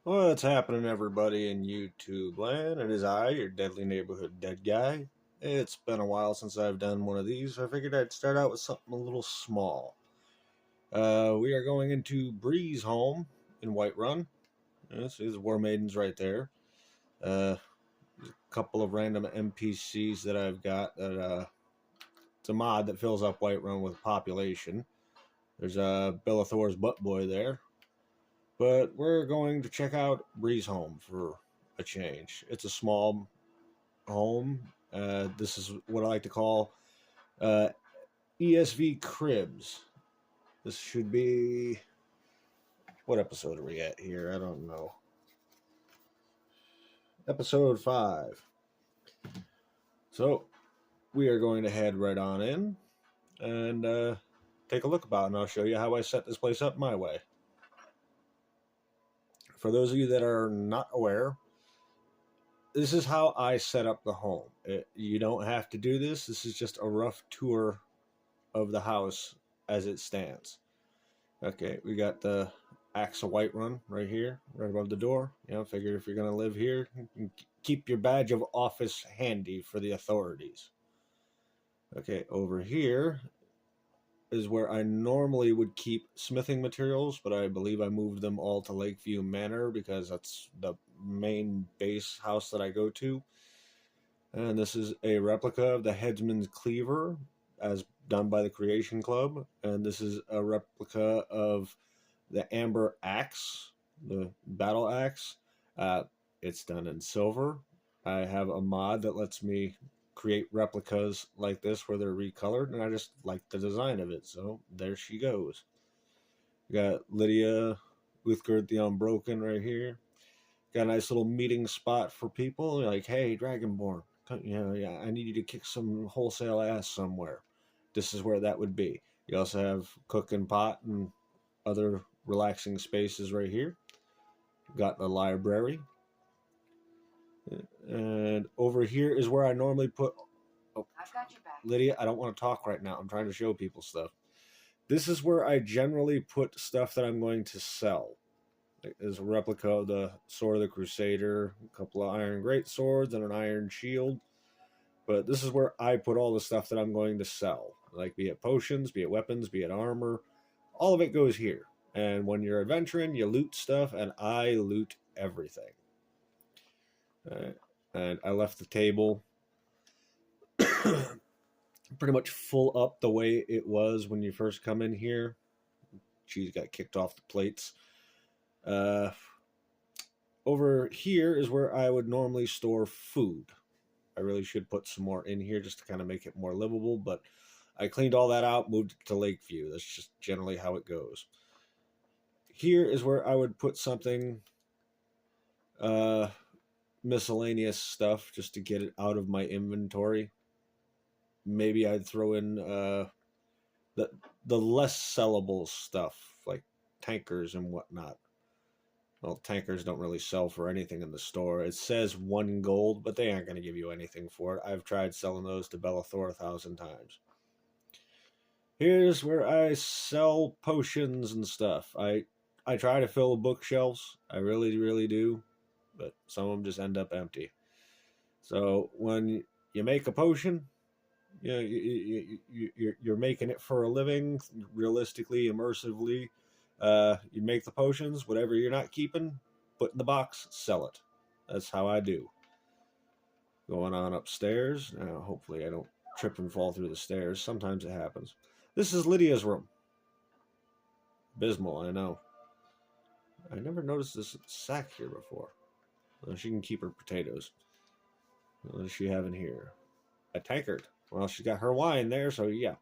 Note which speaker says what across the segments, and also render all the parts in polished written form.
Speaker 1: What's happening, everybody in YouTube land? It is I, your deadly neighborhood dead guy. It's been a while since I've done one of these, so I figured I'd start out with something a little small. We are going into Breezehome in Whiterun. This is War Maidens right there. A couple of random NPCs that I've got that it's a mod that fills up Whiterun with population. There's Bellathor's butt boy there. But we're going to check out Breezehome for a change. It's a small home. This is what I like to call uh, ESV cribs. This should be, what episode are we at here? I don't know. Episode 5. So we are going to head right on in and take a look about it, and I'll show you how I set this place up my way. For those of you that are not aware, this is how I set up the home. You don't have to do this. This is just a rough tour of the house as it stands. Okay, we got the Axe of Whiterun right here, right above the door. You know, figure if you're going to live here, keep your badge of office handy for the authorities. Okay, over here is where I normally would keep smithing materials, but I believe I moved them all to Lakeview Manor because that's the main base house that I go to. And this is a replica of the Headsman's Cleaver as done by the Creation Club. And this is a replica of the Amber Axe, the battle axe. It's done in silver. I have a mod that lets me create replicas like this where they're recolored, and I just like the design of it. So there she goes. We got Lydia Uthgerd the Unbroken right here. Got a nice little meeting spot for people. Like, hey, Dragonborn, yeah, I need you to kick some wholesale ass somewhere. This is where that would be. You also have cook and pot and other relaxing spaces right here. Got the library. And over here is where I normally put... Oh, I've got your back. Lydia, I don't want to talk right now. I'm trying to show people stuff. This is where I generally put stuff that I'm going to sell. There's a replica of the Sword of the Crusader, a couple of iron great swords, and an iron shield. But this is where I put all the stuff that I'm going to sell. Like, be it potions, be it weapons, be it armor. All of it goes here. And when you're adventuring, you loot stuff, and I loot everything. And I left the table pretty much full up the way it was when you first come in here. Cheese got kicked off the plates. Over here is where I would normally store food. I really should put some more in here just to kind of make it more livable, but I cleaned all that out, moved it to Lakeview. That's just generally how it goes. Here is where I would put something, miscellaneous stuff, just to get it out of my inventory. Maybe I'd throw in the less sellable stuff, like tankers and whatnot. Well, tankers don't really sell for anything in the store. It says 1 gold, but they aren't going to give you anything for it. I've tried selling those to Bellathor 1,000 times. Here's where I sell potions and stuff. I try to fill bookshelves. I really, really do. But some of them just end up empty. So when you make a potion, you're making it for a living, realistically, immersively. You make the potions, whatever you're not keeping, put in the box, sell it. That's how I do. Going on upstairs. Now, hopefully I don't trip and fall through the stairs. Sometimes it happens. This is Lydia's room. Abysmal, I know. I never noticed this sack here before. Well, she can keep her potatoes. What does she have in here? A tankard. Well, she's got her wine there, so yeah.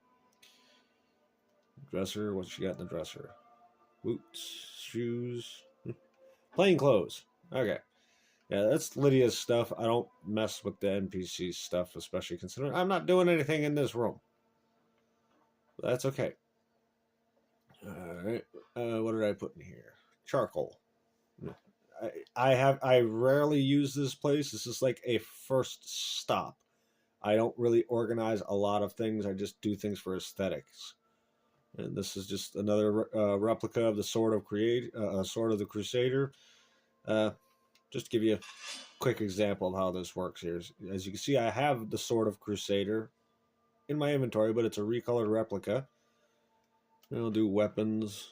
Speaker 1: Dresser, what's she got in the dresser? Boots, shoes, plain clothes. Okay. Yeah, that's Lydia's stuff. I don't mess with the NPC stuff, especially considering I'm not doing anything in this room. But that's okay. Alright. What did I put in here? Charcoal. I rarely use this place. This is like a first stop. I don't really organize a lot of things. I just do things for aesthetics. And this is just another replica of the Sword of the Crusader. Just to give you a quick example of how this works here. As you can see, I have the Sword of Crusader in my inventory, but it's a recolored replica. I'll do weapons,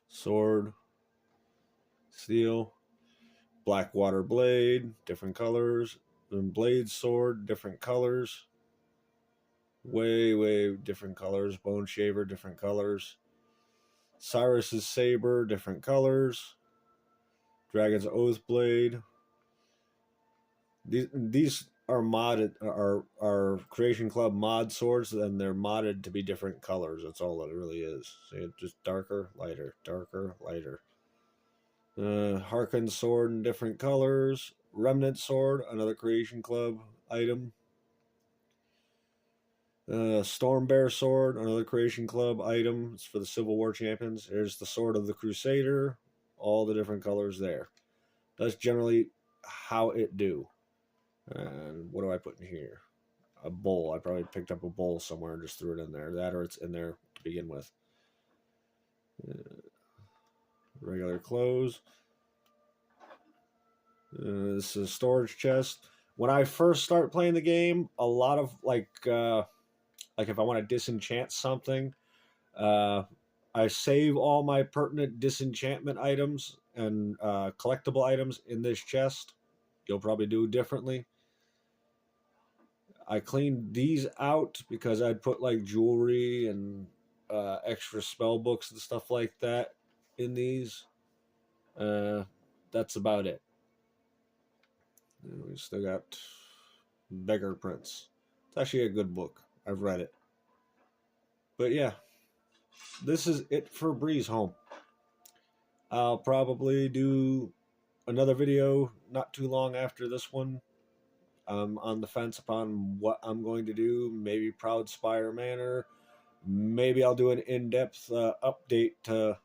Speaker 1: sword, steel, Blackwater blade, different colors, and blade sword, different colors, way different colors, bone shaver, different colors, Cyrus's saber, different colors, Dragon's Oath blade. These are modded, are Creation Club mod swords, and they're modded to be different colors. That's all it really is. So it's just darker, lighter, darker, lighter. Harkin sword in different colors. Remnant sword, another Creation Club item. Storm Bear sword, another Creation Club item. It's for the Civil War champions. There's the sword of the Crusader. All the different colors there. That's generally how it do. And what do I put in here? A bowl. I probably picked up a bowl somewhere and just threw it in there. That or it's in there to begin with. Regular clothes. This is a storage chest. When I first start playing the game, a lot of like if I want to disenchant something, I save all my pertinent disenchantment items and collectible items in this chest. You'll probably do differently. I cleaned these out because I'd put like jewelry and extra spell books and stuff like that in these. That's about it. And we still got Beggar Prince. It's actually a good book. I've read it. But yeah, this is it for Breezehome. I'll probably do another video not too long after this one. I'm on the fence upon what I'm going to do. Maybe Proudspire Manor. Maybe I'll do an in-depth update to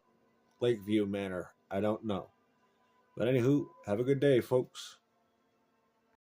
Speaker 1: Lakeview Manor. I don't know. But anywho, have a good day, folks.